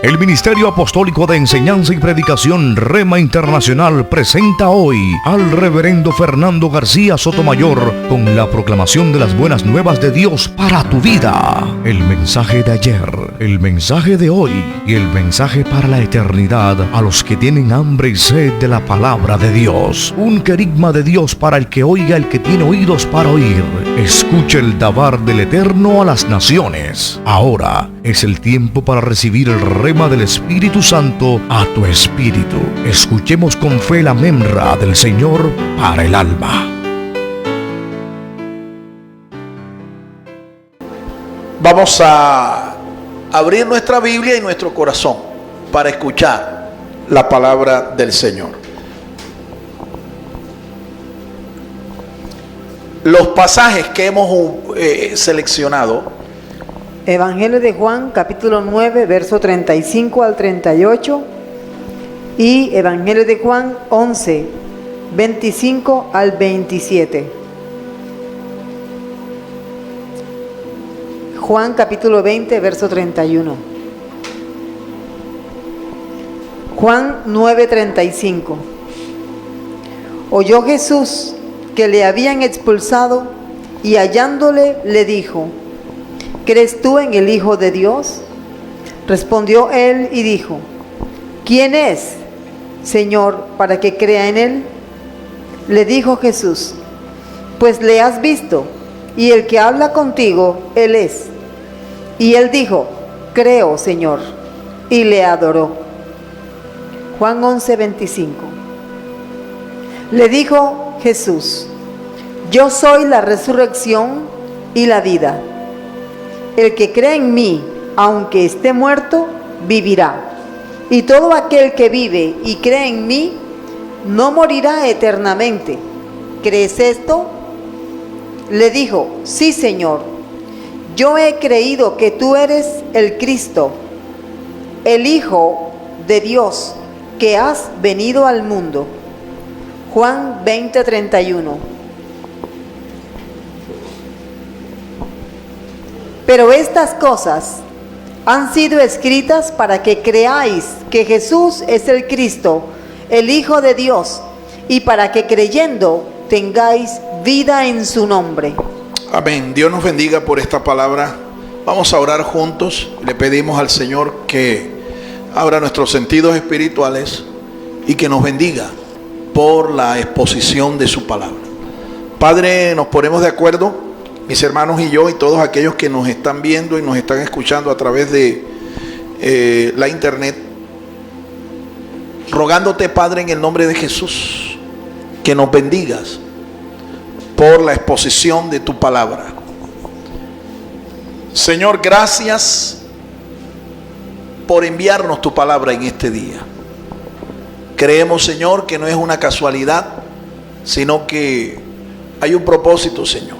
El Ministerio Apostólico de Enseñanza y Predicación Rema Internacional presenta hoy al Reverendo Fernando García Sotomayor con la proclamación de las buenas nuevas de Dios para tu vida. El mensaje de ayer, el mensaje de hoy y el mensaje para la eternidad a los que tienen hambre y sed de la palabra de Dios. Un querigma de Dios para el que oiga, el que tiene oídos para oír. Escuche el dabar del Eterno a las naciones. Ahora es el tiempo para recibir el rema del Espíritu Santo a tu espíritu. Escuchemos con fe la memra del Señor para el alma. Vamos a abrir nuestra Biblia y nuestro corazón para escuchar la palabra del Señor. Los pasajes que hemos seleccionado: Evangelio de Juan, capítulo 9, verso 35 al 38, y Evangelio de Juan 11, 25 al 27. Juan, capítulo 20, verso 31. Juan 9, 35. Oyó Jesús que le habían expulsado y hallándole le dijo: ¿crees tú en el Hijo de Dios? Respondió él y dijo: ¿quién es, Señor, para que crea en él? Le dijo Jesús: pues le has visto, y el que habla contigo, él es. Y él dijo: creo, Señor, y le adoró. Juan 11, 25. Le dijo Jesús: yo soy la resurrección y la vida. El que cree en mí, aunque esté muerto, vivirá. Y todo aquel que vive y cree en mí, no morirá eternamente. ¿Crees esto? Le dijo: sí, Señor. Yo he creído que tú eres el Cristo, el Hijo de Dios, que has venido al mundo. Juan 20, 31. Pero estas cosas han sido escritas para que creáis que Jesús es el Cristo, el Hijo de Dios, y para que creyendo tengáis vida en su nombre. Amén. Dios nos bendiga por esta palabra. Vamos a orar juntos. Le pedimos al Señor que abra nuestros sentidos espirituales y que nos bendiga por la exposición de su palabra. Padre, nos ponemos de acuerdo, mis hermanos y yo, y todos aquellos que nos están viendo y nos están escuchando a través de la internet, rogándote, Padre, en el nombre de Jesús, que nos bendigas por la exposición de tu palabra. Señor, gracias por enviarnos tu palabra en este día. Creemos, Señor, que no es una casualidad, sino que hay un propósito, Señor.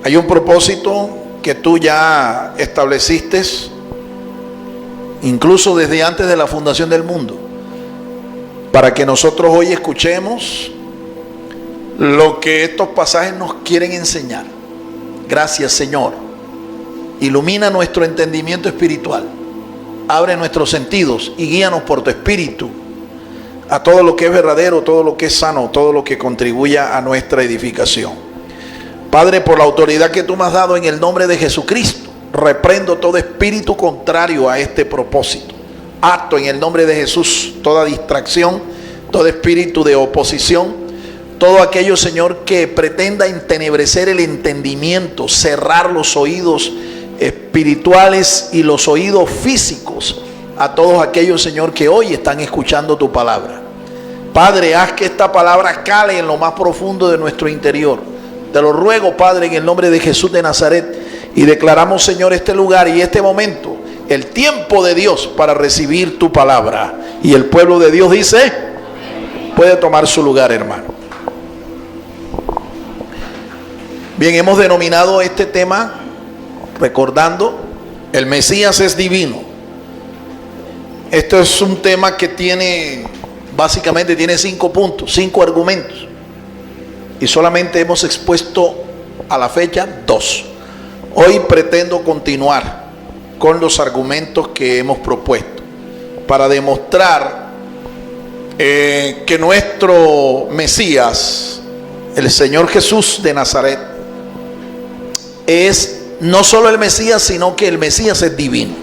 Hay un propósito que tú ya estableciste incluso desde antes de la fundación del mundo, para que nosotros hoy escuchemos lo que estos pasajes nos quieren enseñar. Gracias, Señor. Ilumina nuestro entendimiento espiritual, abre nuestros sentidos y guíanos por tu espíritu a todo lo que es verdadero, todo lo que es sano, todo lo que contribuya a nuestra edificación. Padre, por la autoridad que tú me has dado en el nombre de Jesucristo, reprendo todo espíritu contrario a este propósito. Ato en el nombre de Jesús toda distracción, todo espíritu de oposición, todo aquello, Señor, que pretenda entenebrecer el entendimiento, cerrar los oídos espirituales y los oídos físicos a todos aquellos, Señor, que hoy están escuchando tu palabra. Padre, haz que esta palabra cale en lo más profundo de nuestro interior. Te lo ruego, Padre, en el nombre de Jesús de Nazaret, y declaramos, Señor, este lugar y este momento, el tiempo de Dios para recibir tu palabra. Y el pueblo de Dios dice: puede tomar su lugar, hermano. Bien, hemos denominado este tema recordando: el Mesías es divino. Esto es un tema que básicamente tiene 5 puntos, 5 argumentos. Y solamente hemos expuesto a la fecha 2. Hoy pretendo continuar con los argumentos que hemos propuesto. para demostrar que nuestro Mesías, el Señor Jesús de Nazaret, es no solo el Mesías, sino que el Mesías es divino.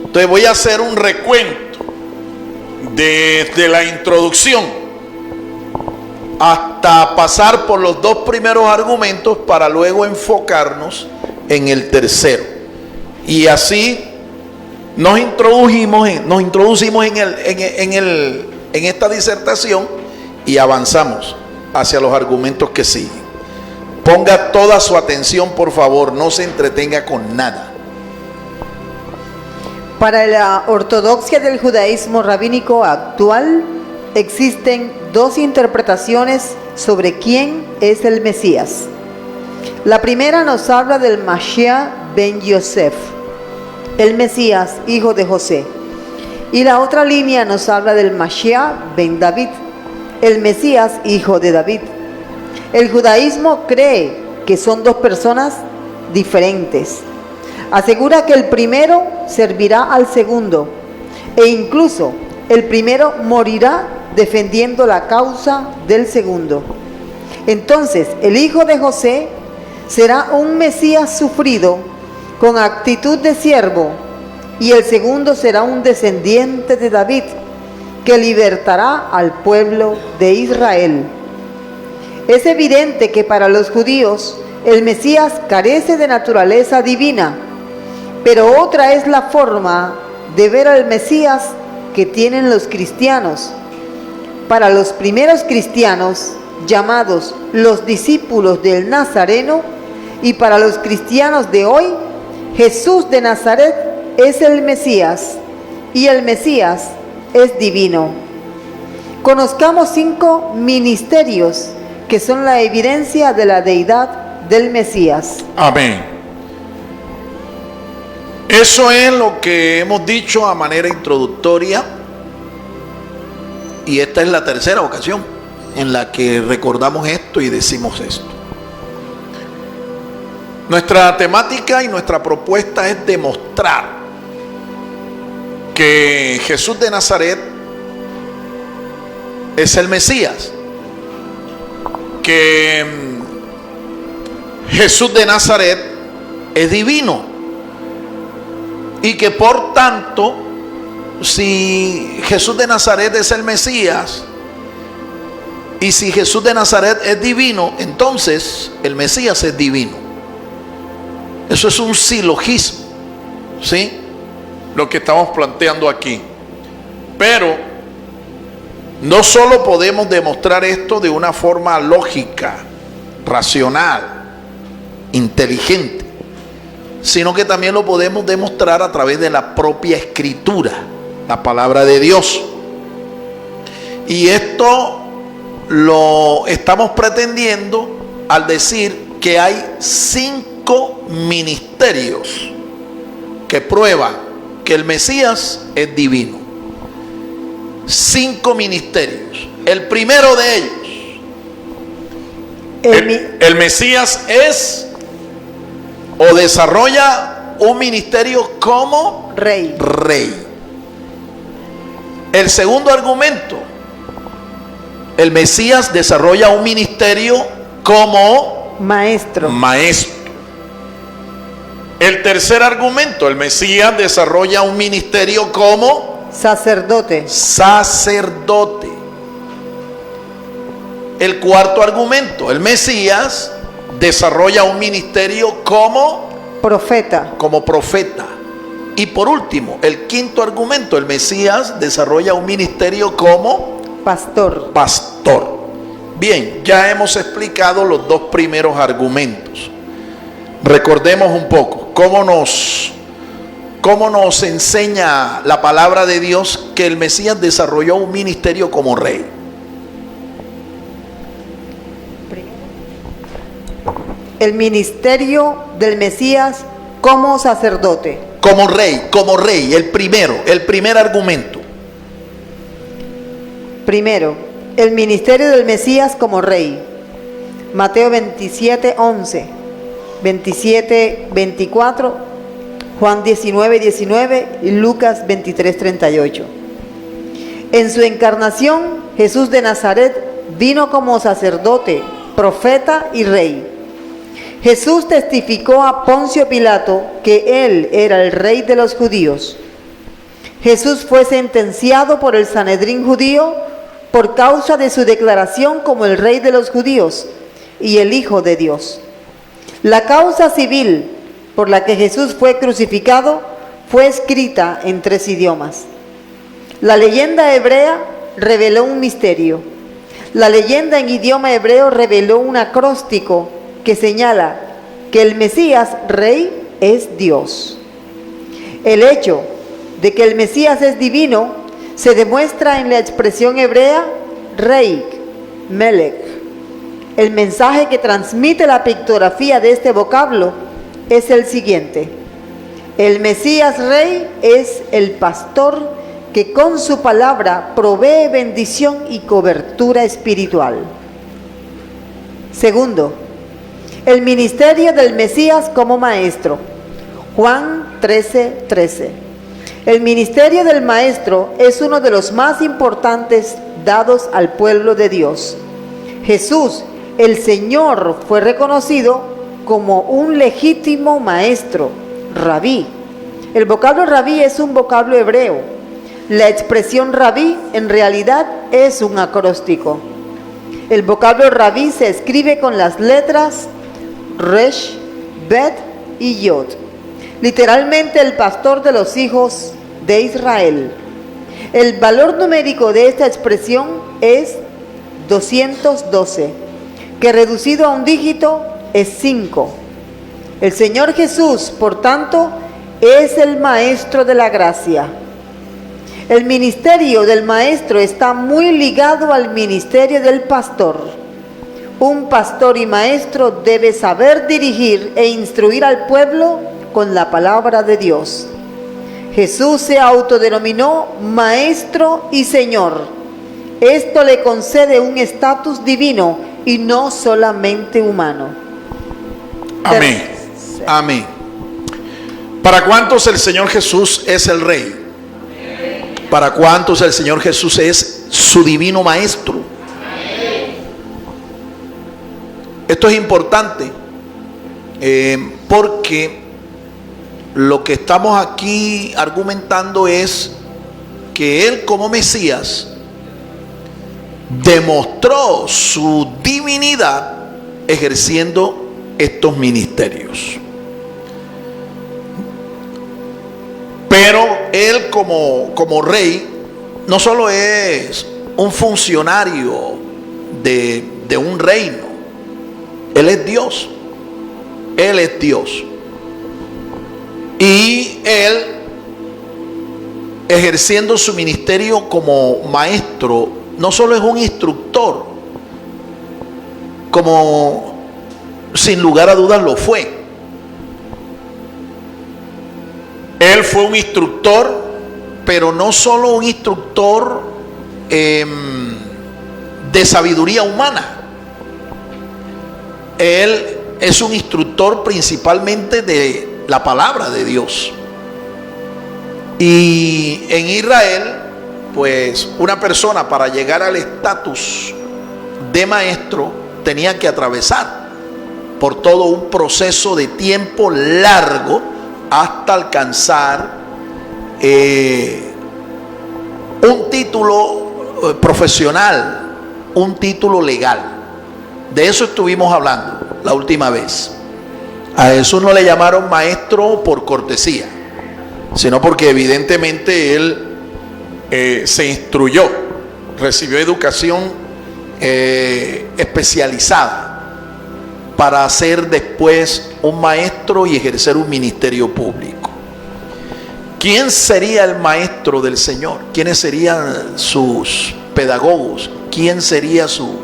Entonces voy a hacer un recuento desde la introducción hasta pasar por los dos primeros argumentos para luego enfocarnos en el tercero. Y así nos introducimos en esta disertación y avanzamos hacia los argumentos que siguen. Ponga toda su atención, por favor, no se entretenga con nada. Para la ortodoxia del judaísmo rabínico actual, existen dos interpretaciones sobre quién es el Mesías. La primera nos habla del Mashiach ben Yosef, el Mesías, hijo de José. Y la otra línea nos habla del Mashiach ben David, el Mesías, hijo de David. El judaísmo cree que son dos personas diferentes. Asegura que el primero servirá al segundo e incluso el primero morirá defendiendo la causa del segundo. Entonces, el hijo de José será un Mesías sufrido con actitud de siervo y el segundo será un descendiente de David que libertará al pueblo de Israel. Es evidente que para los judíos el Mesías carece de naturaleza divina, pero otra es la forma de ver al Mesías que tienen los cristianos. Para los primeros cristianos, llamados los discípulos del Nazareno, y para los cristianos de hoy, Jesús de Nazaret es el Mesías, y el Mesías es divino. Conozcamos 5 ministerios que son la evidencia de la deidad del Mesías. Amén. Eso es lo que hemos dicho a manera introductoria, y esta es la tercera ocasión en la que recordamos esto y decimos esto. Nuestra temática y nuestra propuesta es demostrar que Jesús de Nazaret es el Mesías, que Jesús de Nazaret es divino y que por tanto, si Jesús de Nazaret es el Mesías y si Jesús de Nazaret es divino, entonces el Mesías es divino. Eso es un silogismo, ¿sí? Lo que estamos planteando aquí. Pero no solo podemos demostrar esto de una forma lógica, racional, inteligente, sino que también lo podemos demostrar a través de la propia Escritura, la palabra de Dios. Y esto lo estamos pretendiendo al decir que hay 5 ministerios que prueban que el Mesías es divino. 5 ministerios. El primero de ellos, el Mesías es o desarrolla un ministerio como Rey. El segundo argumento, el Mesías desarrolla un ministerio como Maestro. El tercer argumento, el Mesías desarrolla un ministerio como Sacerdote. El cuarto argumento, el Mesías desarrolla un ministerio como Profeta. Y por último, el quinto argumento, el Mesías desarrolla un ministerio como Pastor. Bien, ya hemos explicado los dos primeros argumentos. Recordemos un poco cómo nos enseña la palabra de Dios que el Mesías desarrolló un ministerio como rey. El ministerio del Mesías como sacerdote. Como rey, el primer argumento. Primero, el ministerio del Mesías como rey. Mateo 27:11, 27:24, Juan 19:19 y Lucas 23:38. En su encarnación, Jesús de Nazaret vino como sacerdote, profeta y rey. Jesús testificó a Poncio Pilato que él era el rey de los judíos. Jesús fue sentenciado por el Sanedrín judío por causa de su declaración como el rey de los judíos y el Hijo de Dios. La causa civil por la que Jesús fue crucificado fue escrita en 3 idiomas. La leyenda hebrea reveló un misterio. La leyenda en idioma hebreo reveló un acróstico que señala que el Mesías rey es Dios. El hecho de que el Mesías es divino se demuestra en la expresión hebrea Reik, Melech. El mensaje que transmite la pictografía de este vocablo es el siguiente: el Mesías rey es el pastor que con su palabra provee bendición y cobertura espiritual. Segundo, el ministerio del Mesías como maestro. Juan 13:13. El ministerio del maestro es uno de los más importantes dados al pueblo de Dios. Jesús, el Señor, fue reconocido como un legítimo maestro, rabí. El vocablo rabí es un vocablo hebreo. La expresión rabí en realidad es un acróstico. El vocablo rabí se escribe con las letras Resh, Bet y Yod. Literalmente el pastor de los hijos de Israel. El valor numérico de esta expresión es 212, que reducido a un dígito es 5. El Señor Jesús, por tanto, es el maestro de la gracia. El ministerio del maestro está muy ligado al ministerio del pastor. Un pastor y maestro debe saber dirigir e instruir al pueblo con la palabra de Dios. Jesús se autodenominó Maestro y Señor. Esto le concede un estatus divino y no solamente humano. Amén. Amén. ¿Para cuántos el Señor Jesús es el Rey? ¿Para cuántos el Señor Jesús es su divino Maestro? Esto es importante porque lo que estamos aquí argumentando es que Él como Mesías demostró su divinidad ejerciendo estos ministerios. Pero Él como rey no solo es un funcionario de un reino. Él es Dios. Él es Dios. Y Él, ejerciendo su ministerio como maestro, no solo es un instructor, como sin lugar a dudas lo fue. Él fue un instructor, pero no solo un instructor de sabiduría humana. Él es un instructor principalmente de la palabra de Dios. Y en Israel, pues una persona para llegar al estatus de maestro tenía que atravesar por todo un proceso de tiempo largo hasta alcanzar un título profesional, un título legal. De eso estuvimos hablando la última vez. A Jesús no le llamaron maestro por cortesía, sino porque evidentemente Él se instruyó, recibió educación especializada para ser después un maestro y ejercer un ministerio público. ¿Quién sería el maestro del Señor? ¿Quiénes serían sus pedagogos? ¿Quién sería su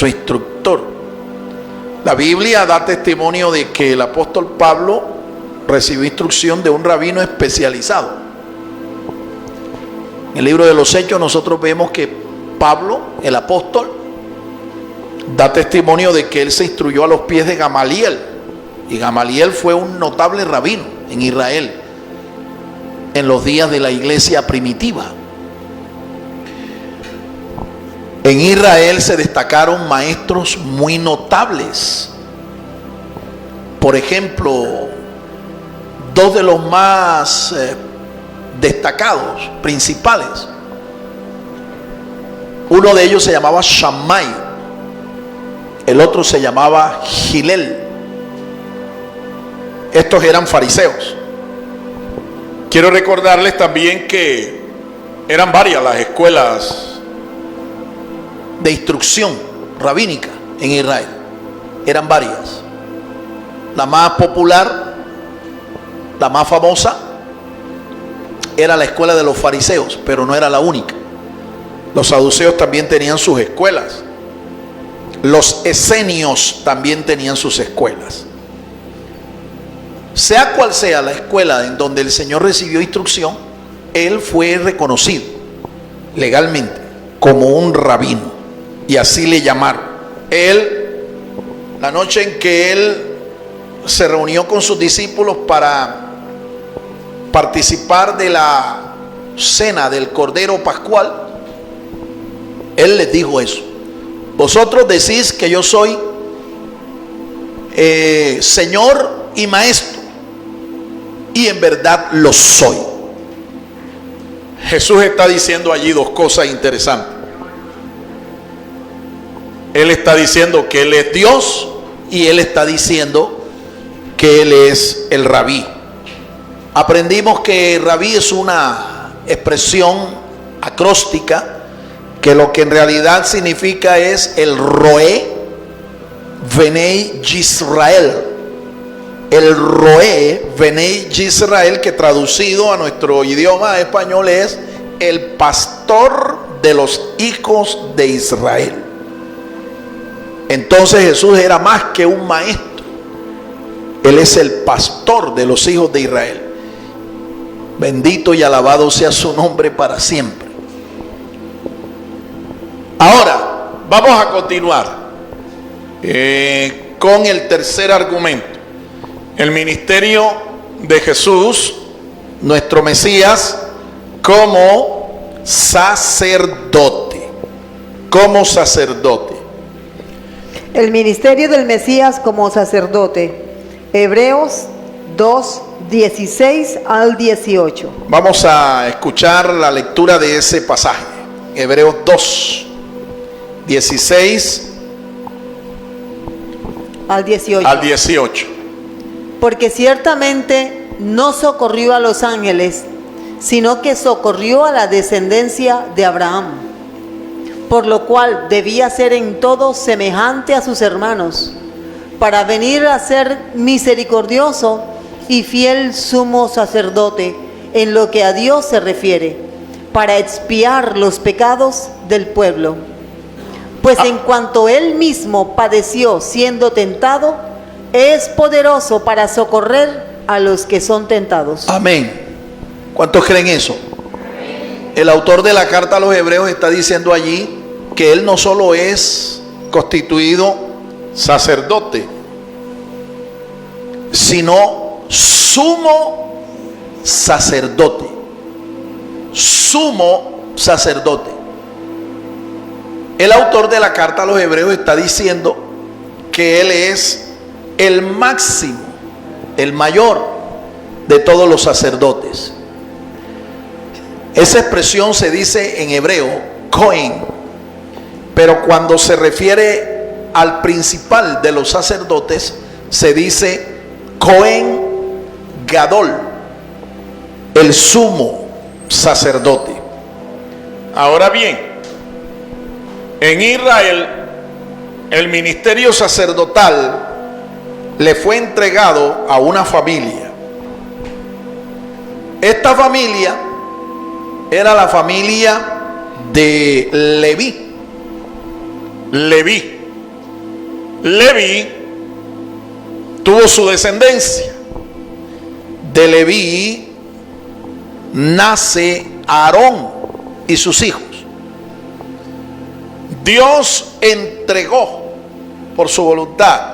instructor? La Biblia da testimonio de que el apóstol Pablo recibió instrucción de un rabino especializado. En el libro de los Hechos nosotros vemos que Pablo, el apóstol, da testimonio de que él se instruyó a los pies de Gamaliel. Y Gamaliel fue un notable rabino en Israel en los días de la iglesia primitiva. En Israel se destacaron maestros muy notables. Por ejemplo, dos de los más destacados, principales. Uno de ellos se llamaba Shammai, el otro se llamaba Gilel. Estos eran fariseos. Quiero recordarles también que eran varias las escuelas de instrucción rabínica en Israel. Eran varias. La más popular, la más famosa, era la escuela de los fariseos, pero no era la única. Los saduceos también tenían sus escuelas. Los esenios también tenían sus escuelas. Sea cual sea la escuela en donde el Señor recibió instrucción, él fue reconocido legalmente como un rabino, y así le llamaron. Él, la noche en que él se reunió con sus discípulos para participar de la cena del Cordero Pascual, él les dijo eso: vosotros decís que yo soy Señor y Maestro, y en verdad lo soy. Jesús está diciendo allí dos cosas interesantes. Él está diciendo que Él es Dios, y Él está diciendo que Él es el Rabí. Aprendimos que Rabí es una expresión acróstica que lo que en realidad significa es el Roé Venei Yisrael. El Roé Venei Yisrael, que traducido a nuestro idioma español es el pastor de los hijos de Israel. Entonces Jesús era más que un maestro. Él es el pastor de los hijos de Israel. Bendito y alabado sea su nombre para siempre. Ahora, vamos a continuar con el tercer argumento. El ministerio de Jesús, nuestro Mesías, como sacerdote. Como sacerdote. El ministerio del Mesías como sacerdote. Hebreos 2, 16 al 18. Vamos a escuchar la lectura de ese pasaje. Hebreos 2, 16 al 18. Al 18. Porque ciertamente no socorrió a los ángeles, sino que socorrió a la descendencia de Abraham, por lo cual debía ser en todo semejante a sus hermanos, para venir a ser misericordioso y fiel sumo sacerdote en lo que a Dios se refiere, para expiar los pecados del pueblo. Pues en cuanto él mismo padeció siendo tentado, es poderoso para socorrer a los que son tentados. Amén. ¿Cuántos creen eso? El autor de la carta a los Hebreos está diciendo allí que él no solo es constituido sacerdote, sino sumo sacerdote. Sumo sacerdote. El autor de la carta a los Hebreos está diciendo que él es el máximo, el mayor de todos los sacerdotes. Esa expresión se dice en hebreo Cohen, pero cuando se refiere al principal de los sacerdotes se dice Cohen Gadol, el sumo sacerdote. Ahora bien, en Israel el ministerio sacerdotal le fue entregado a una familia. Esta familia era la familia de Leví. Leví tuvo su descendencia. De Leví nace Aarón y sus hijos. Dios entregó por su voluntad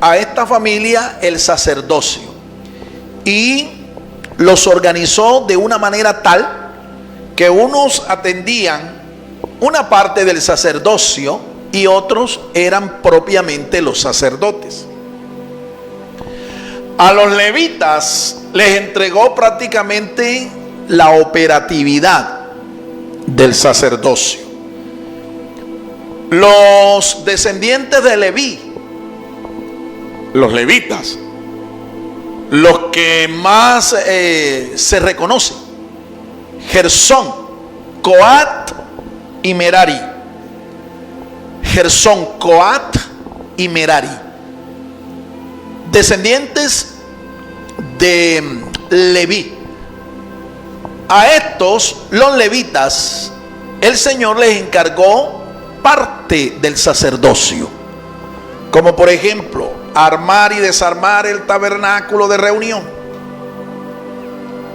a esta familia el sacerdocio y los organizó de una manera tal que unos atendían una parte del sacerdocio y otros eran propiamente los sacerdotes. A los levitas les entregó prácticamente la operatividad del sacerdocio. Los descendientes de Leví, los levitas, los que más se reconocen: Gersón, Coat y Merari. Gersón, Coat y Merari, descendientes de Leví. A estos, los levitas, el Señor les encargó parte del sacerdocio, como por ejemplo armar y desarmar el tabernáculo de reunión,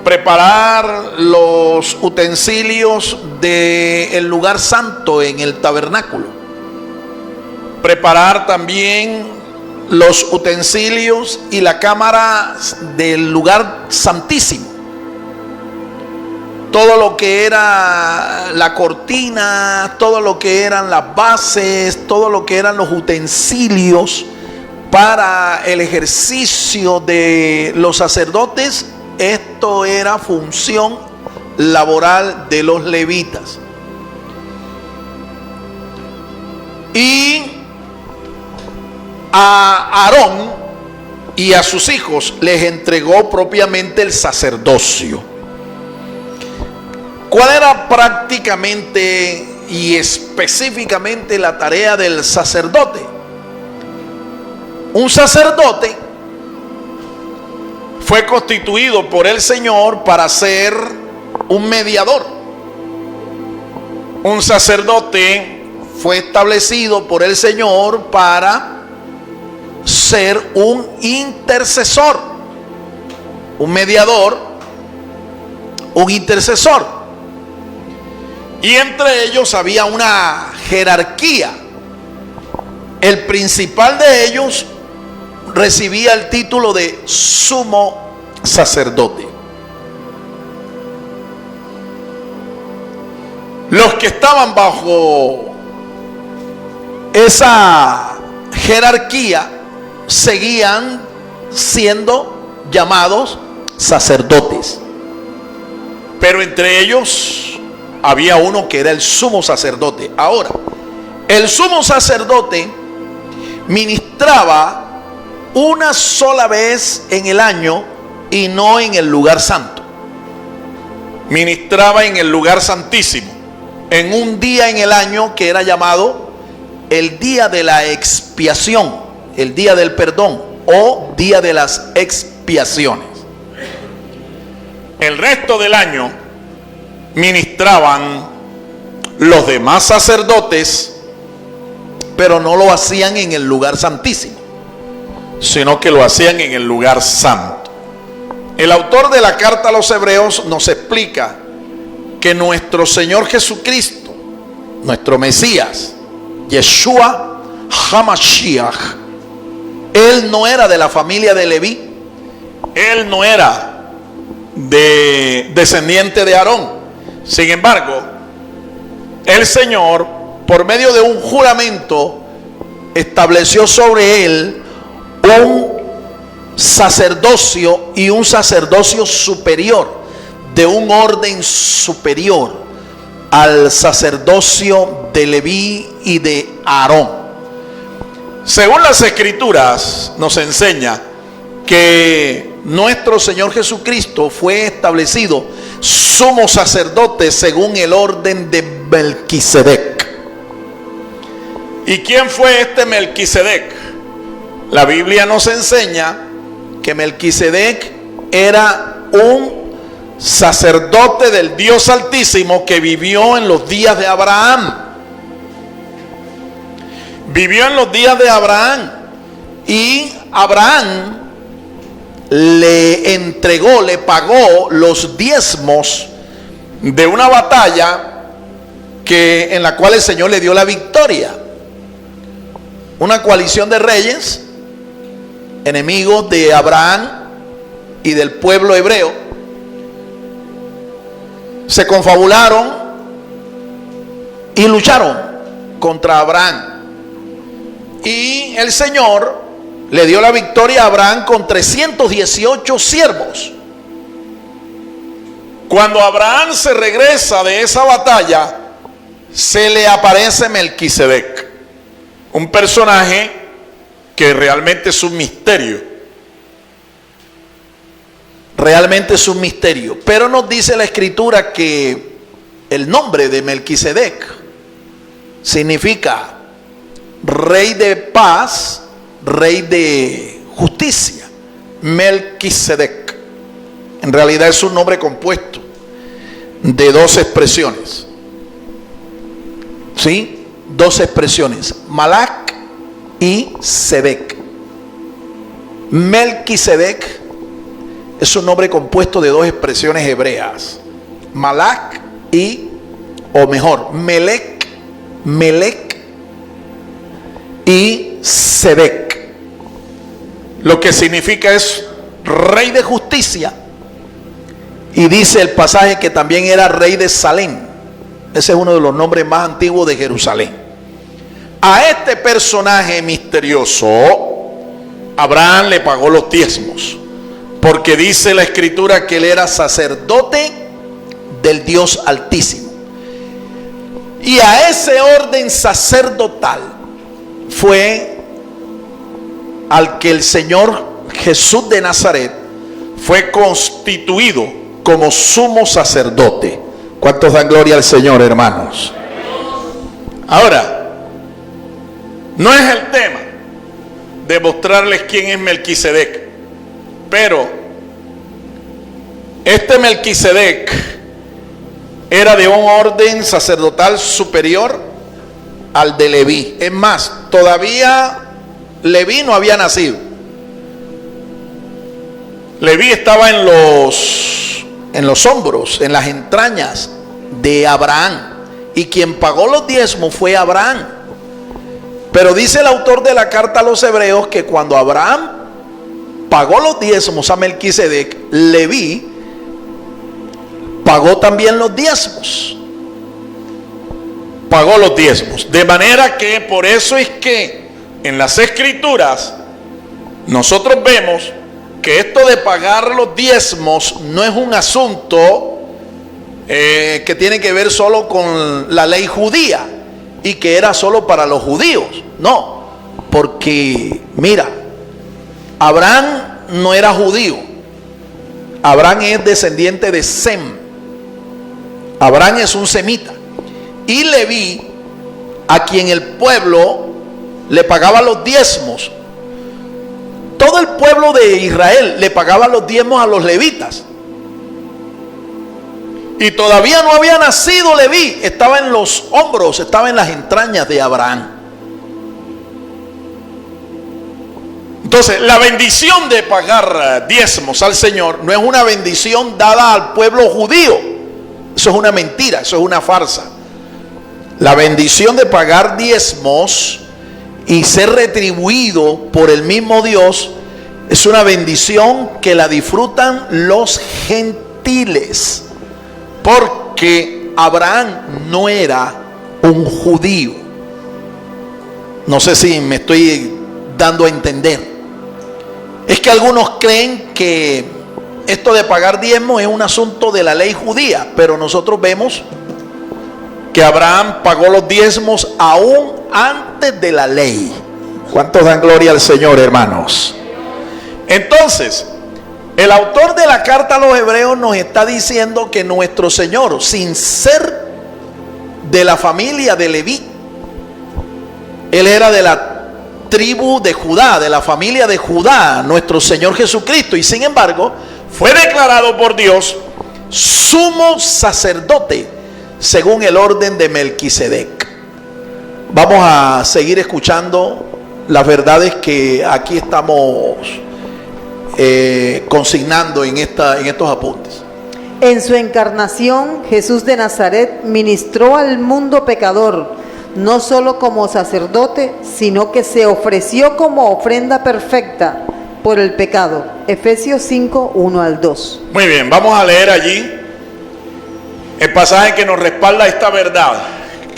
preparar los utensilios del lugar santo en el tabernáculo, preparar también los utensilios y la cámara del lugar santísimo, todo lo que era la cortina, todo lo que eran las bases, todo lo que eran los utensilios para el ejercicio de los sacerdotes. Esto era función laboral de los levitas. Y a Aarón y a sus hijos les entregó propiamente el sacerdocio. ¿Cuál era prácticamente y específicamente la tarea del sacerdote? Un sacerdote fue constituido por el Señor para ser un mediador. Un sacerdote fue establecido por el Señor para ser un intercesor, un mediador, un intercesor. Y entre ellos había una jerarquía. El principal de ellos recibía el título de sumo sacerdote. Los que estaban bajo esa jerarquía seguían siendo llamados sacerdotes, pero entre ellos había uno que era el sumo sacerdote. Ahora, el sumo sacerdote ministraba una sola vez en el año y no en el lugar santo. Ministraba en el lugar santísimo, en un día en el año que era llamado el día de la expiación, el día del perdón o día de las expiaciones. El resto del año ministraban los demás sacerdotes, pero no lo hacían en el lugar santísimo, sino que lo hacían en el lugar santo. El autor de la carta a los Hebreos nos explica que nuestro Señor Jesucristo, nuestro Mesías, Yeshua HaMashiach, Él no era de la familia de Leví, Él no era descendiente de Aarón. Sin embargo, el Señor, por medio de un juramento, estableció sobre él un sacerdocio y un sacerdocio superior, de un orden superior al sacerdocio de Leví y de Aarón. Según las Escrituras nos enseña que nuestro Señor Jesucristo fue establecido sumo sacerdote según el orden de Melquisedec. ¿Y quién fue este Melquisedec? La Biblia nos enseña que Melquisedec era un sacerdote del Dios Altísimo que vivió en los días de Abraham. Vivió en los días de Abraham, y Abraham le entregó, le pagó los diezmos de una batalla en la cual el Señor le dio la victoria. Una coalición de reyes, enemigos de Abraham y del pueblo hebreo, se confabularon y lucharon contra Abraham. Y el Señor le dio la victoria a Abraham con 318 siervos. Cuando Abraham se regresa de esa batalla, se le aparece Melquisedec, un personaje que realmente es un misterio. Realmente es un misterio. Pero nos dice la Escritura que el nombre de Melquisedec significa rey de paz, rey de justicia. Melquisedec. En realidad es un nombre compuesto de dos expresiones. ¿Sí? Dos expresiones. Malak y Sedec. Melquisedec es un nombre compuesto de dos expresiones hebreas. Malak y, o mejor, Melec y Sedec. Lo que significa es rey de justicia. Y dice el pasaje que también era rey de Salem. Ese es uno de los nombres más antiguos de Jerusalén. A este personaje misterioso, Abraham le pagó los diezmos, porque dice la Escritura que él era sacerdote del Dios Altísimo. Y a ese orden sacerdotal fue al que el Señor Jesús de Nazaret fue constituido como sumo sacerdote. ¿Cuántos dan gloria al Señor, hermanos? Ahora, no es el tema de mostrarles quién es Melquisedec, pero este Melquisedec era de un orden sacerdotal superior al de Leví. Es más, todavía Leví no había nacido. Leví estaba en los hombros, en las entrañas de Abraham, y quien pagó los diezmos fue Abraham. Pero dice el autor de la carta a los hebreos que cuando Abraham pagó los diezmos a Melquisedec, Leví pagó también los diezmos. Pagó los diezmos. De manera que por eso es que en las Escrituras nosotros vemos que esto de pagar los diezmos no es un asunto que tiene que ver solo con la ley judía y que era solo para los judíos. No, porque mira, Abraham no era judío. Abraham es descendiente de Sem. Abraham es un semita. Y Leví, a quien el pueblo le pagaba los diezmos, todo el pueblo de Israel le pagaba los diezmos a los levitas. Y todavía no había nacido Leví, estaba en los hombros, estaba en las entrañas de Abraham. Entonces, la bendición de pagar diezmos al Señor no es una bendición dada al pueblo judío. Eso es una mentira, eso es una farsa. La bendición de pagar diezmos y ser retribuido por el mismo Dios es una bendición que la disfrutan los gentiles, porque Abraham no era un judío. No sé si me estoy dando a entender. Es que algunos creen que esto de pagar diezmos es un asunto de la ley judía, pero nosotros vemos que Abraham pagó los diezmos aún antes de la ley. ¿Cuántos dan gloria al Señor, hermanos? Entonces, el autor de la carta a los hebreos nos está diciendo que nuestro Señor, sin ser de la familia de Leví, él era de la tribu de Judá, de la familia de Judá, nuestro Señor Jesucristo, y sin embargo fue declarado por Dios sumo sacerdote según el orden de Melquisedec. Vamos a seguir escuchando las verdades que aquí estamos consignando en estos apuntes. En su encarnación, Jesús de Nazaret ministró al mundo pecador, no solo como sacerdote, sino que se ofreció como ofrenda perfecta por el pecado. Efesios 5, 1 al 2. Muy bien, vamos a leer allí el pasaje que nos respalda esta verdad,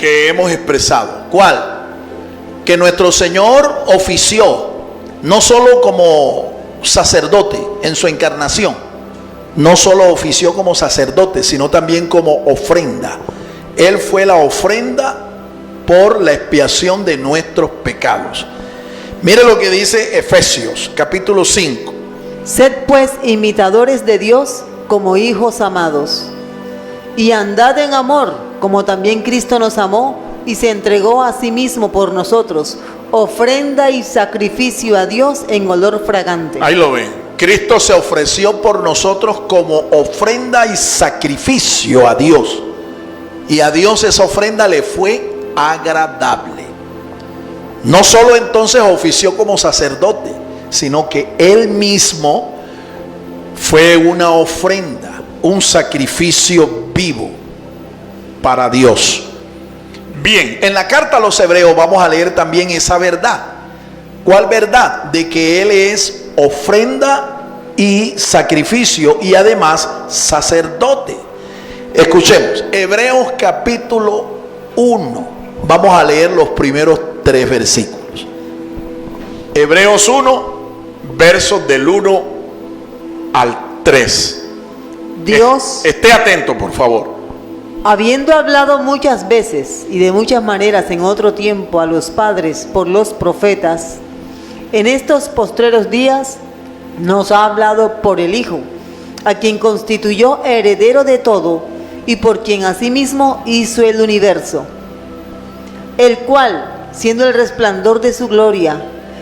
que hemos expresado. ¿Cuál? Que nuestro Señor ofició no solo como sacerdote en su encarnación, no solo ofició como sacerdote, sino también como ofrenda. Él fue la ofrenda por la expiación de nuestros pecados. Mire lo que dice Efesios capítulo 5. Sed pues imitadores de Dios como hijos amados, y andad en amor, como también Cristo nos amó y se entregó a sí mismo por nosotros, ofrenda y sacrificio a Dios en olor fragante. Ahí lo ven. Cristo se ofreció por nosotros como ofrenda y sacrificio a Dios. Y a Dios esa ofrenda le fue agradable. No solo entonces ofició como sacerdote, sino que Él mismo fue una ofrenda, un sacrificio vivo para Dios. Bien, en la carta a los Hebreos vamos a leer también esa verdad. ¿Cuál verdad? De que Él es ofrenda y sacrificio y además sacerdote. Escuchemos, Hebreos capítulo 1. Vamos a leer los primeros 3 versículos. Hebreos 1, versos del 1 al 3. Dios, Esté atento, por favor. habiendo hablado muchas veces y de muchas maneras en otro tiempo a los padres por los profetas, en estos postreros días nos ha hablado por el Hijo, a quien constituyó heredero de todo y por quien asimismo hizo el universo, el cual, siendo el resplandor de su gloria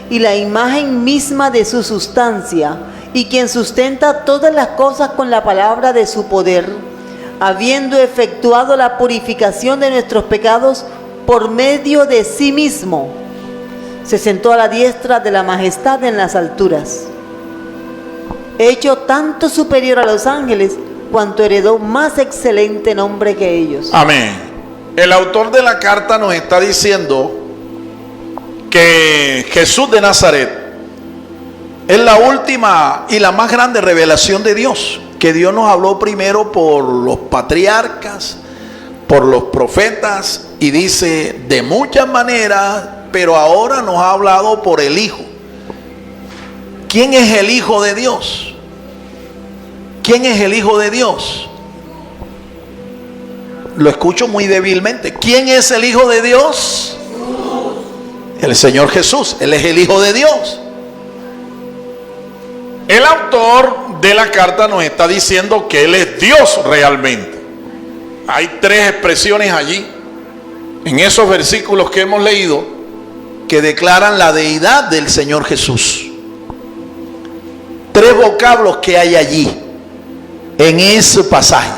y la imagen misma de su sustancia, y quien sustenta todas las cosas con la palabra de su poder, habiendo efectuado la purificación de nuestros pecados por medio de sí mismo, se sentó a la diestra de la majestad en las alturas, hecho tanto superior a los ángeles, cuanto heredó más excelente nombre que ellos. Amén. El autor de la carta nos está diciendo que Jesús de Nazaret es la última y la más grande revelación de Dios, que Dios nos habló primero por los patriarcas, por los profetas, y dice de muchas maneras, pero ahora nos ha hablado por el Hijo. ¿Quién es el Hijo de Dios? ¿Quién es el Hijo de Dios? Lo escucho muy débilmente. ¿Quién es el Hijo de Dios? El Señor Jesús. Él es el Hijo de Dios. El autor de la carta nos está diciendo que Él es Dios realmente. Hay 3 expresiones allí, en esos versículos que hemos leído, que declaran la deidad del Señor Jesús. 3 vocablos que hay allí, en ese pasaje.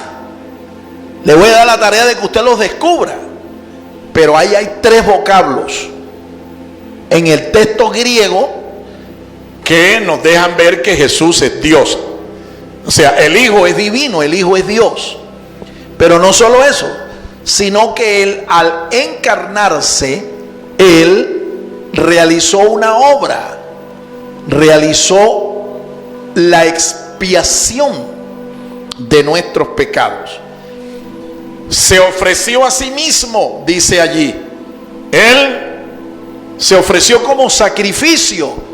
Le voy a dar la tarea de que usted los descubra, pero ahí hay 3 vocablos en el texto griego que nos dejan ver que Jesús es Dios. O sea, el Hijo es divino, el Hijo es Dios. Pero no solo eso, sino que Él, al encarnarse, Él realizó una obra, realizó la expiación de nuestros pecados. Se ofreció a sí mismo, dice allí. Él se ofreció como sacrificio.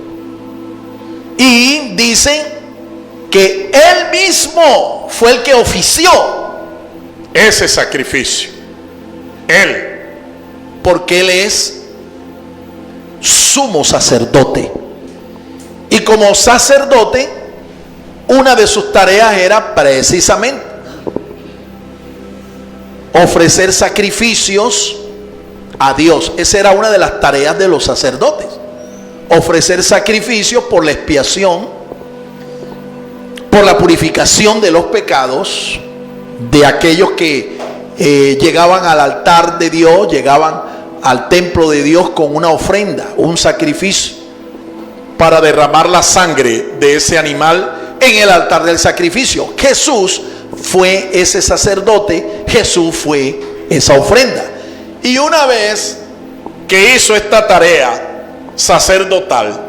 Y dice que Él mismo fue el que ofició ese sacrificio. Él, porque Él es sumo sacerdote. Y como sacerdote, una de sus tareas era precisamente ofrecer sacrificios a Dios. Esa era una de las tareas de los sacerdotes. Ofrecer sacrificios por la expiación, por la purificación de los pecados de aquellos que llegaban al altar de Dios, llegaban al templo de Dios con una ofrenda, un sacrificio, para derramar la sangre de ese animal en el altar del sacrificio. Jesús fue ese sacerdote, Jesús fue esa ofrenda. Y una vez que hizo esta tarea sacerdotal,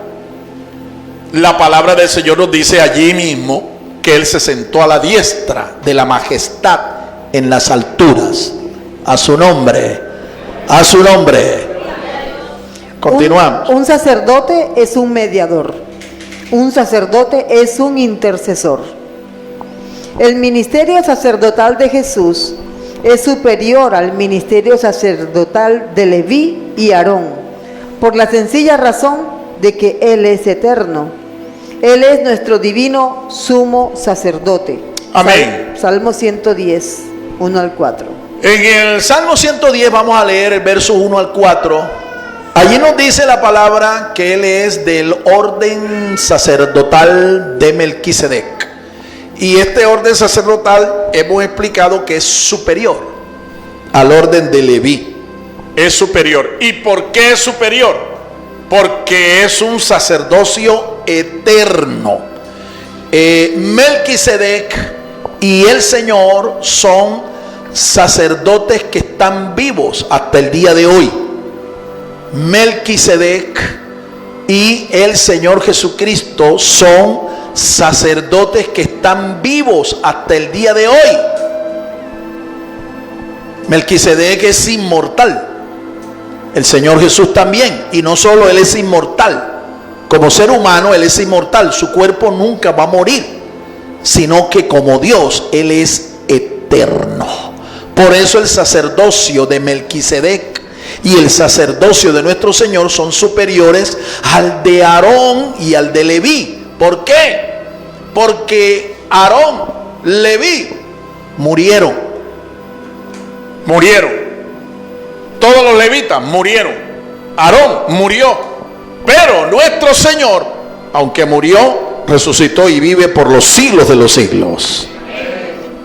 la palabra del Señor nos dice allí mismo que Él se sentó a la diestra de la majestad en las alturas. A su nombre, A su nombre. Continuamos. Un sacerdote es un mediador. Un sacerdote es un intercesor. El ministerio sacerdotal de Jesús es superior al ministerio sacerdotal de Leví y Aarón, por la sencilla razón de que Él es eterno. Él es nuestro divino sumo sacerdote. Amén. Salmo 110, 1 al 4. En el Salmo 110 vamos a leer el verso 1 al 4. Allí nos dice la palabra que Él es del orden sacerdotal de Melquisedec. Y este orden sacerdotal hemos explicado que es superior al orden de Leví. Es superior. ¿Y por qué es superior? Porque es un sacerdocio eterno. Melquisedec y el Señor son sacerdotes que están vivos hasta el día de hoy. Melquisedec y el Señor Jesucristo son sacerdotes que están vivos hasta el día de hoy. Melquisedec es inmortal, el Señor Jesús también, y no solo Él es inmortal, como ser humano Él es inmortal, su cuerpo nunca va a morir, sino que como Dios Él es eterno. Por eso el sacerdocio de Melquisedec y el sacerdocio de nuestro Señor son superiores al de Aarón y al de Leví. ¿Por qué? Porque Aarón, Leví murieron. Todos los levitas murieron. Aarón murió. Pero nuestro Señor, aunque murió, resucitó y vive por los siglos de los siglos.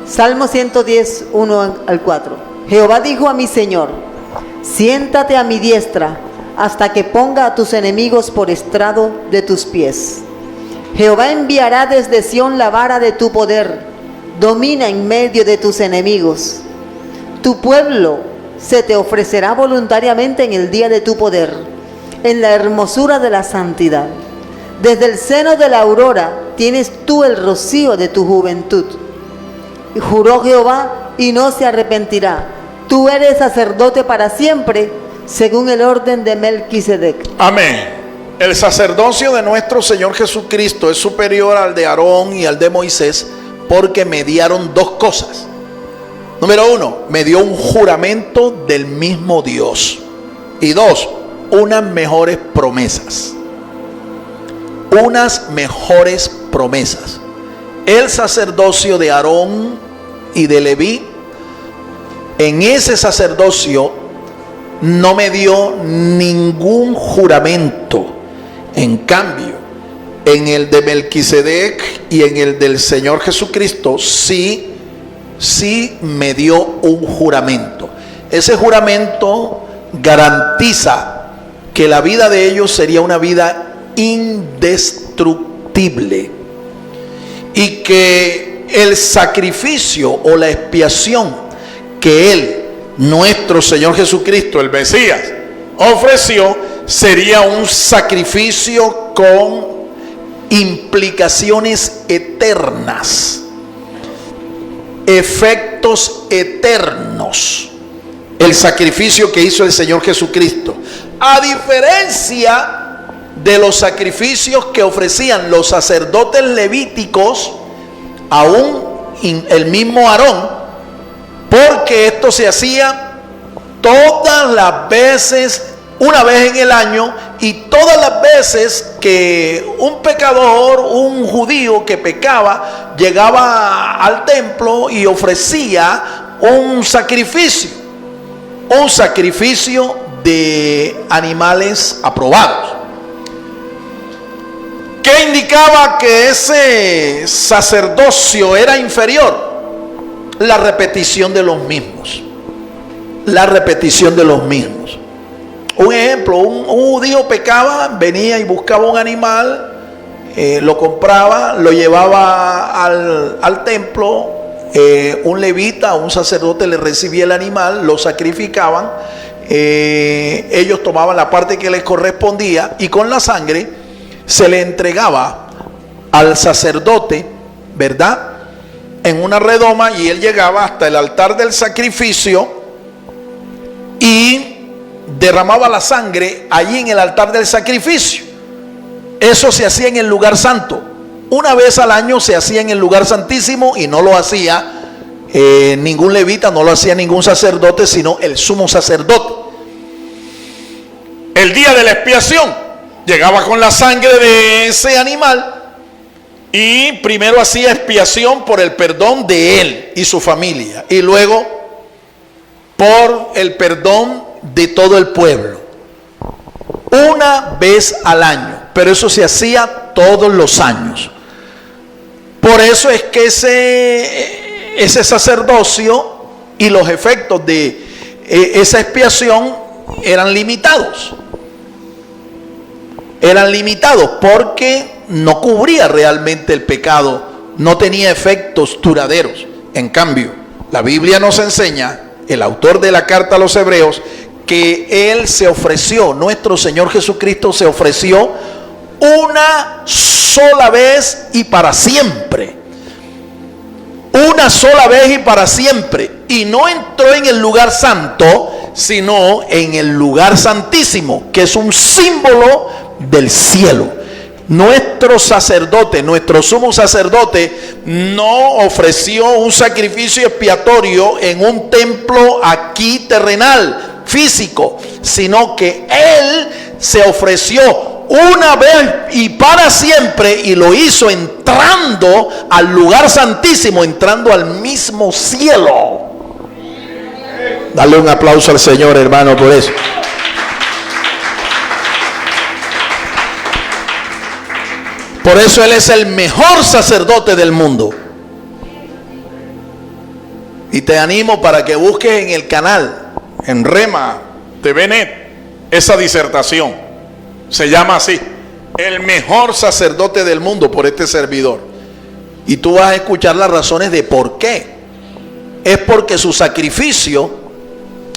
Salmo 110, 1 al 4. Jehová dijo a mi Señor: siéntate a mi diestra hasta que ponga a tus enemigos por estrado de tus pies. Jehová enviará desde Sión la vara de tu poder, domina en medio de tus enemigos. Tu pueblo se te ofrecerá voluntariamente en el día de tu poder, en la hermosura de la santidad. Desde el seno de la aurora tienes tú el rocío de tu juventud. Y juró Jehová y no se arrepentirá: tú eres sacerdote para siempre, según el orden de Melquisedec. Amén. El sacerdocio de nuestro Señor Jesucristo es superior al de Aarón y al de Moisés porque mediaron dos cosas. Número uno, me dio un juramento del mismo Dios. Y dos, unas mejores promesas. Unas mejores promesas. El sacerdocio de Aarón y de Leví, en ese sacerdocio no me dio ningún juramento. En cambio, en el de Melquisedec y en el del Señor Jesucristo sí me dio un juramento. Ese juramento garantiza que la vida de ellos sería una vida indestructible y que el sacrificio o la expiación que Él, nuestro Señor Jesucristo, el Mesías, ofreció, sería un sacrificio con implicaciones eternas, efectos eternos. El sacrificio que hizo el Señor Jesucristo, a diferencia de los sacrificios que ofrecían los sacerdotes levíticos, aún el mismo Aarón, porque esto se hacía todas las veces, una vez en el año, y todas las veces que un pecador, un judío que pecaba, llegaba al templo y ofrecía un sacrificio de animales aprobados. ¿Qué indicaba que ese sacerdocio era inferior? La repetición de los mismos. Un ejemplo, un judío pecaba, venía y buscaba un animal, lo compraba, lo llevaba al templo, un levita, un sacerdote le recibía el animal, lo sacrificaban, ellos tomaban la parte que les correspondía y con la sangre se le entregaba al sacerdote, ¿verdad?, en una redoma, y él llegaba hasta el altar del sacrificio y derramaba la sangre allí en el altar del sacrificio. Eso se hacía en el lugar santo. Una vez al año se hacía en el lugar santísimo, y no lo hacía ningún levita, no lo hacía ningún sacerdote, sino el sumo sacerdote. El día de la expiación llegaba con la sangre de ese animal y primero hacía expiación por el perdón de él y su familia, y luego por el perdón de todo el pueblo. Una vez al año, pero eso se hacía todos los años. Por eso es que ese sacerdocio y los efectos de esa expiación eran limitados. Eran limitados porque no cubría realmente el pecado, no tenía efectos duraderos. En cambio, la Biblia nos enseña, el autor de la carta a los Hebreos, que Él se ofreció, nuestro Señor Jesucristo se ofreció una sola vez y para siempre. Una sola vez y para siempre. Y no entró en el lugar santo, sino en el lugar santísimo, que es un símbolo del cielo. Nuestro sacerdote, nuestro sumo sacerdote, no ofreció un sacrificio expiatorio en un templo aquí terrenal, físico, sino que Él se ofreció una vez y para siempre, y lo hizo entrando al lugar santísimo, entrando al mismo cielo. Dale un aplauso al Señor, hermano, por eso. Por eso Él es el mejor sacerdote del mundo. Y te animo para que busques en el canal, en Rema TV Net, esa disertación. Se llama así: el mejor sacerdote del mundo, por este servidor. Y tú vas a escuchar las razones de por qué. Es porque su sacrificio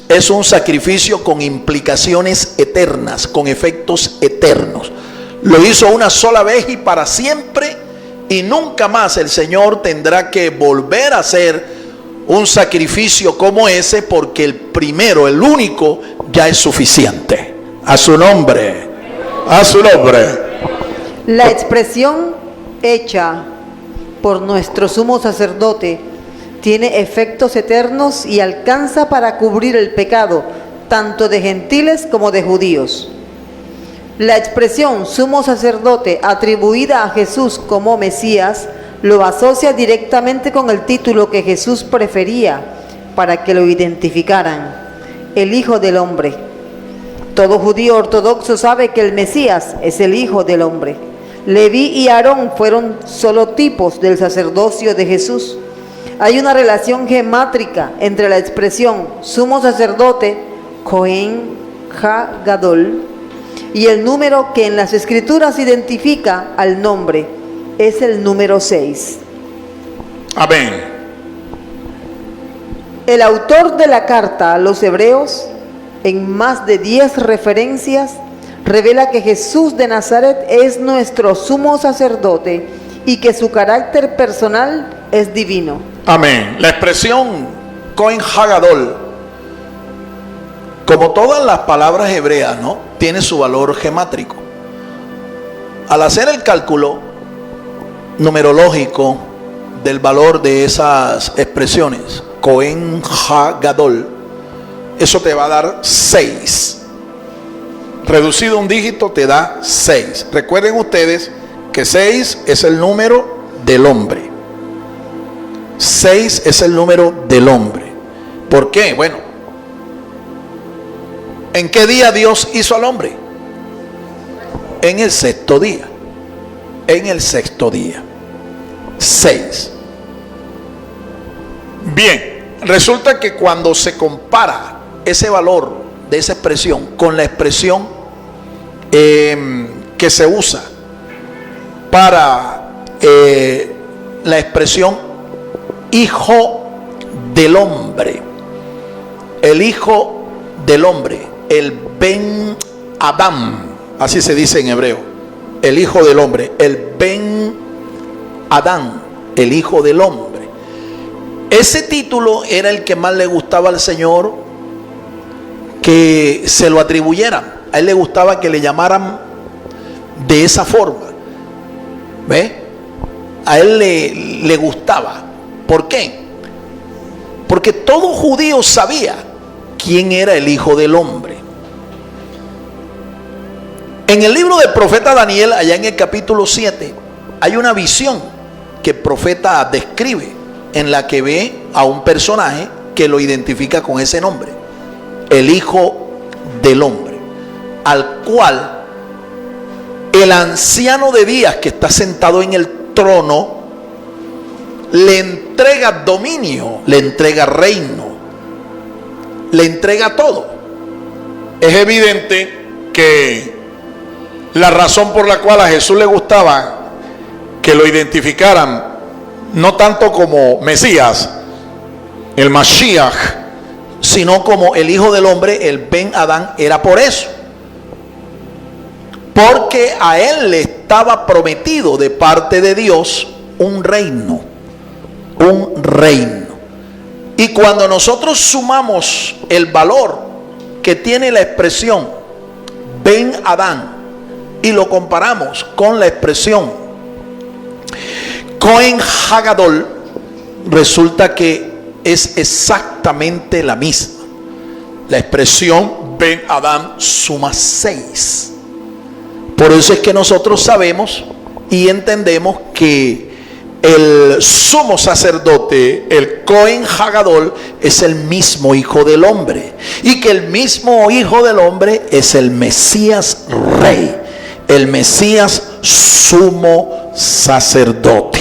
es un sacrificio con implicaciones eternas, con efectos eternos. Lo hizo una sola vez y para siempre, y nunca más el Señor tendrá que volver a hacer un sacrificio como ese, porque el primero, el único, ya es suficiente. A su nombre, a su nombre. La expresión hecha por nuestro sumo sacerdote tiene efectos eternos y alcanza para cubrir el pecado tanto de gentiles como de judíos. La expresión sumo sacerdote atribuida a Jesús como Mesías lo asocia directamente con el título que Jesús prefería para que lo identificaran: el Hijo del Hombre. Todo judío ortodoxo sabe que el Mesías es el Hijo del Hombre. Leví y Aarón fueron solo tipos del sacerdocio de Jesús. Hay una relación gemátrica entre la expresión sumo sacerdote, Cohen Ha-Gadol, y el número que en las Escrituras identifica al nombre. Es el número 6. Amén. El autor de la carta a los Hebreos, en más de 10 referencias, revela que Jesús de Nazaret es nuestro sumo sacerdote y que su carácter personal es divino. Amén. La expresión Cohen Ha-Gadol, como todas las palabras hebreas, ¿no?, tiene su valor gemátrico. Al hacer el cálculo numerológico del valor de esas expresiones, Cohen Ha-Gadol, eso te va a dar 6. Reducido un dígito te da 6. Recuerden ustedes que 6 es el número del hombre. 6 es el número del hombre. ¿Por qué? Bueno, ¿en qué día Dios hizo al hombre? En el sexto día. En el sexto día. 6. Bien, resulta que cuando se compara ese valor de esa expresión con la expresión que se usa para la expresión Hijo del Hombre, el Hijo del Hombre, el Ben Adam, así se dice en hebreo, el Hijo del Hombre, el Ben Adán, el Hijo del Hombre. Ese título era el que más le gustaba al Señor, que se lo atribuyeran. A él le gustaba que le llamaran de esa forma. ¿Ve? A él le gustaba. ¿Por qué? Porque todo judío sabía quién era el Hijo del Hombre. En el libro del profeta Daniel, allá en el capítulo 7, hay una visión que el profeta describe, en la que ve a un personaje que lo identifica con ese nombre, el Hijo del Hombre, al cual el anciano de días que está sentado en el trono le entrega dominio, le entrega reino, le entrega todo. Es evidente que la razón por la cual a Jesús le gustaba que lo identificaran no tanto como Mesías, el Mashiach, sino como el Hijo del Hombre, el Ben Adán, era por eso. Porque a él le estaba prometido de parte de Dios un reino. Un reino. Y cuando nosotros sumamos el valor que tiene la expresión Ben Adán y lo comparamos con la expresión Cohen Hagadol, resulta que es exactamente la misma. La expresión Ben Adán suma 6. Por eso es que nosotros sabemos y entendemos que el sumo sacerdote, el Cohen Hagadol, es el mismo Hijo del Hombre, y que el mismo Hijo del Hombre es el Mesías Rey, el Mesías sumo sacerdote.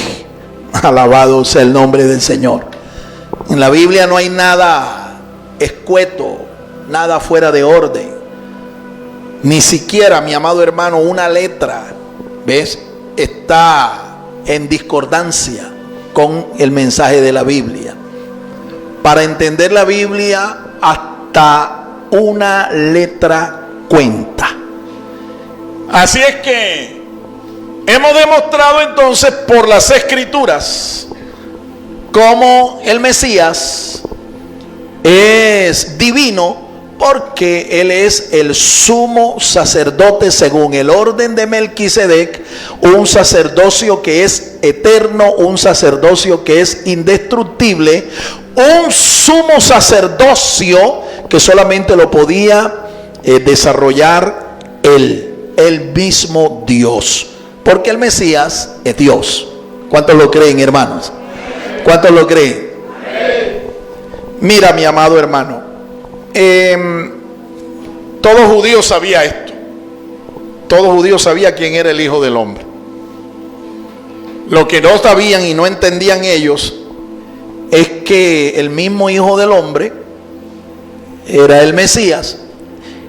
Alabado sea el nombre del Señor. En la Biblia no hay nada escueto, nada fuera de orden, ni siquiera, mi amado hermano, una letra, ¿ves?, está en discordancia con el mensaje de la Biblia. Para entender la Biblia, hasta una letra cuenta. Así es que hemos demostrado entonces por las Escrituras cómo el Mesías es divino, porque él es el sumo sacerdote según el orden de Melquisedec, un sacerdocio que es eterno, un sacerdocio que es indestructible, un sumo sacerdocio que solamente lo podía desarrollar el mismo Dios, porque el Mesías es Dios. ¿Cuántos lo creen, hermanos? ¿Cuántos lo creen? Mira, mi amado hermano, todo judío sabía esto. Todo judío sabía quién era el Hijo del Hombre. Lo que no sabían y no entendían ellos es que el mismo Hijo del Hombre era el Mesías,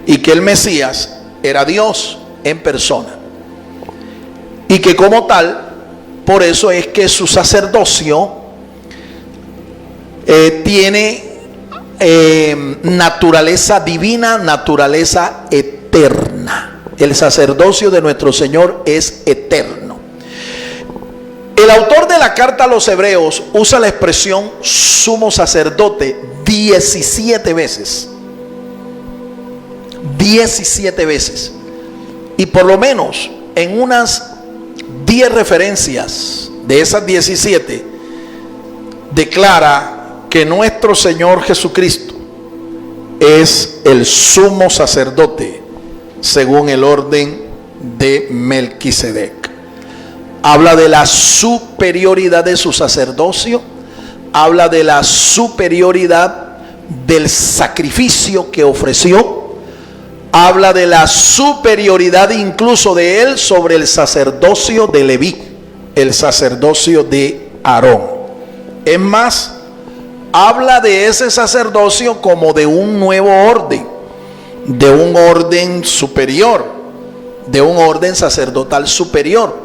y que el Mesías era Dios en persona, y que como tal, por eso es que su sacerdocio tiene naturaleza divina, naturaleza eterna. El sacerdocio de nuestro Señor es eterno. El autor de la carta a los Hebreos usa la expresión sumo sacerdote 17 veces. 17 veces. Y por lo menos en unas 10 referencias de esas 17 declara que nuestro Señor Jesucristo es el sumo sacerdote según el orden de Melquisedec. Habla de la superioridad de su sacerdocio, habla de la superioridad del sacrificio que ofreció, habla de la superioridad incluso de él sobre el sacerdocio de Leví, el sacerdocio de Aarón. Es más, habla de ese sacerdocio como de un nuevo orden, de un orden superior, de un orden sacerdotal superior,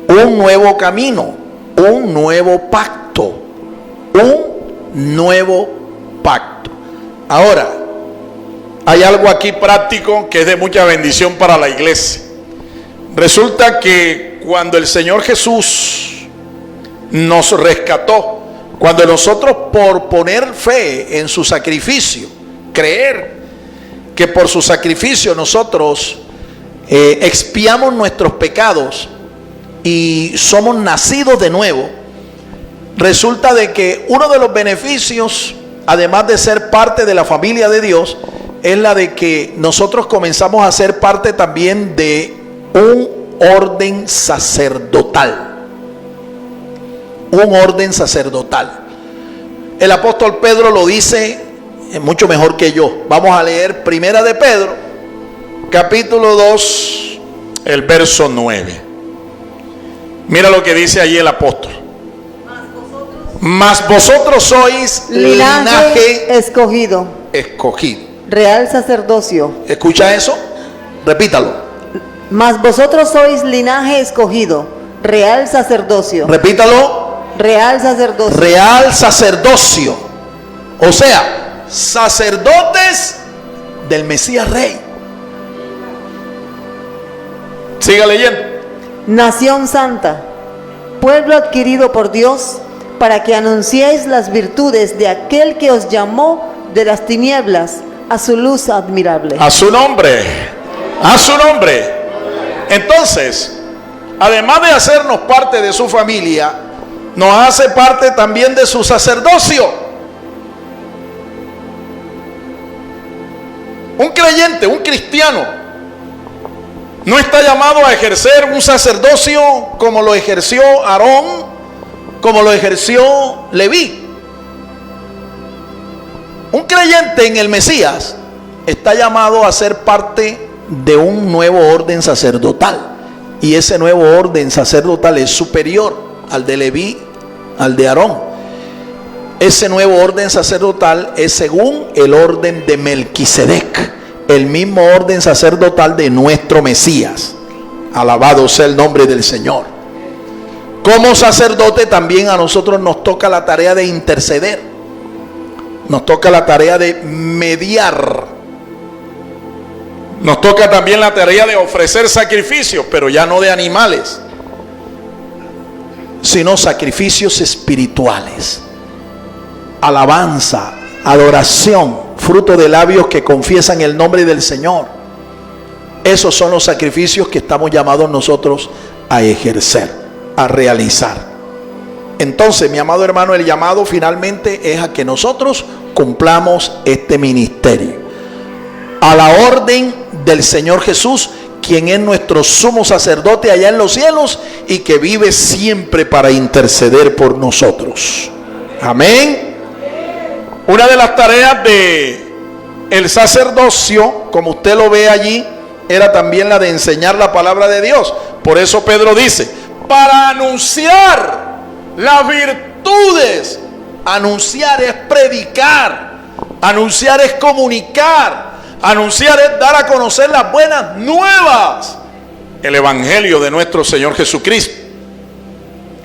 un nuevo camino, un nuevo pacto, un nuevo pacto. Ahora, hay algo aquí práctico que es de mucha bendición para la iglesia. Resulta que cuando el Señor Jesús nos rescató, cuando nosotros por poner fe en su sacrificio, creer que por su sacrificio nosotros expiamos nuestros pecados y somos nacidos de nuevo, resulta de que uno de los beneficios, además de ser parte de la familia de Dios, es la de que nosotros comenzamos a ser parte también de un orden sacerdotal. Un orden sacerdotal. El apóstol Pedro lo dice mucho mejor que yo. Vamos a leer Primera de Pedro, capítulo 2, el verso 9. Mira lo que dice allí el apóstol. Mas vosotros sois linaje escogido, real sacerdocio. ¿Escucha eso? Repítalo. Mas vosotros sois linaje escogido, real sacerdocio. Repítalo. Real sacerdocio. Real sacerdocio. O sea, sacerdotes del Mesías Rey. Siga leyendo. Nación santa, pueblo adquirido por Dios, para que anunciéis las virtudes de aquel que os llamó de las tinieblas a su luz admirable. A su nombre. A su nombre. Entonces, además de hacernos parte de su familia, nos hace parte también de su sacerdocio. Un creyente, un cristiano, no está llamado a ejercer un sacerdocio como lo ejerció Aarón, como lo ejerció Leví. Un creyente en el Mesías está llamado a ser parte de un nuevo orden sacerdotal. Y ese nuevo orden sacerdotal es superior al de Leví, al de Aarón. Ese nuevo orden sacerdotal es según el orden de Melquisedec, el mismo orden sacerdotal de nuestro Mesías. Alabado sea el nombre del Señor. Como sacerdote también a nosotros nos toca la tarea de interceder. Nos toca la tarea de mediar. Nos toca también la tarea de ofrecer sacrificios, pero ya no de animales, sino sacrificios espirituales. Alabanza, adoración, fruto de labios que confiesan el nombre del Señor. Esos son los sacrificios que estamos llamados nosotros a ejercer, a realizar. Entonces, mi amado hermano, el llamado finalmente es a que nosotros cumplamos este ministerio a la orden del Señor Jesús, quien es nuestro sumo sacerdote allá en los cielos y que vive siempre para interceder por nosotros. Amén. Una de las tareas de el sacerdocio, como usted lo ve allí, era también la de enseñar la palabra de Dios. Por eso Pedro dice, para anunciar las virtudes. Anunciar es predicar, anunciar es comunicar, anunciar es dar a conocer las buenas nuevas, el evangelio de nuestro Señor Jesucristo.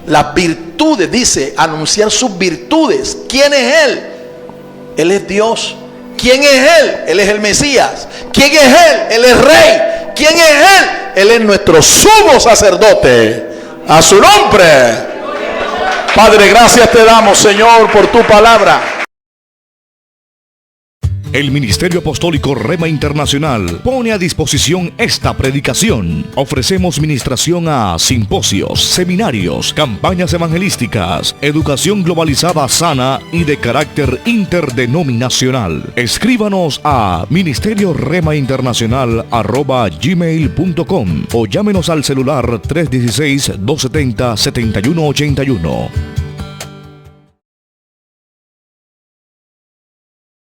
Las virtudes, dice, anunciar sus virtudes. ¿Quién es Él? Él es Dios. ¿Quién es Él? Él es el Mesías. ¿Quién es Él? Él es Rey. ¿Quién es Él? Él es nuestro sumo sacerdote. A su nombre. Padre, gracias te damos, Señor, por tu palabra. El Ministerio Apostólico Rema Internacional pone a disposición esta predicación. Ofrecemos ministración a simposios, seminarios, campañas evangelísticas, educación globalizada sana y de carácter interdenominacional. Escríbanos a ministerioremainternacional@gmail.com o llámenos al celular 316-270-7181.